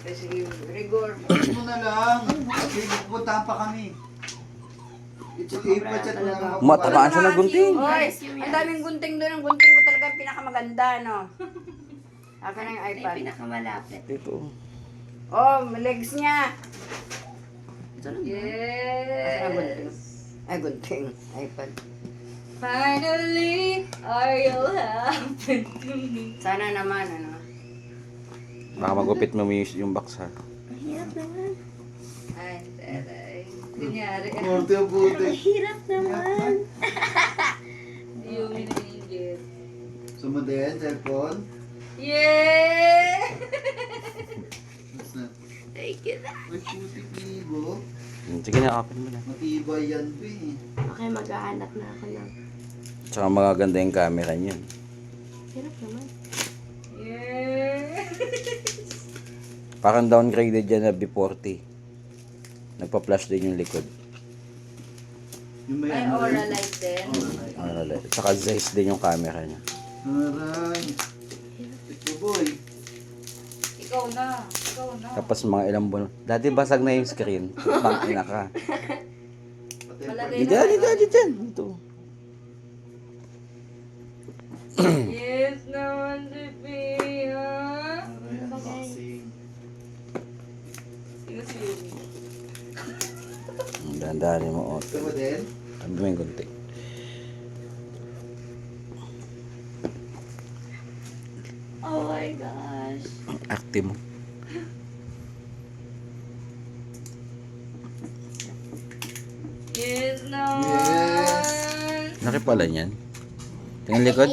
Sige, rigor. Ano mo na lang. Sige, pupuntahan pa kami. Ipachat mo na lang. Matabaan siya ng gunting. Hoy, ang daming gunting doon. Ang gunting ko talaga ang pinakamaganda, no? Akin na yung Ito iPad. yung pinakamalapit. Ito. Oh, legs niya. Ito lang. Akin ang gunting. Ay, gunting. iPad. Finally, are you happy to me? Sana naman, ano? Baka magupit mo yung box ha. Ang hirap naman. Ay, taray. Kunyari. Buti, buti. Ang hirap naman. Hindi yung minigit. Sumadayan, cellphone. Yeah! What's that? Thank you. Ay, putik libo. Sige na, open mo na. Matibay yan, be. Okay, maghahanap na ako ng... Tsaka magaganda yung camera niyan. Hirap naman. Yeah! Parang downgraded yan na B40. Nagpa-flash din yung likod. Yung may Ay, ano aura rin. light din. Tsaka Zeiss din yung camera niya. Aray. Ito, boy. Ikaw na. Ikaw na. Tapos mga ilang buwan. Dati basag na yung screen. Pangina ka. Pati Malagay Dito, dito, dito. Ito. Yes naman, Sophia. Aray, unboxing. Sino si Yumi? Ang dandaan mo. Ito ba din? Sabi mo yung gunting. Oh my gosh. Ang arte mo. Yes naman. Yes. Laki pala niyan. Tingnan likod.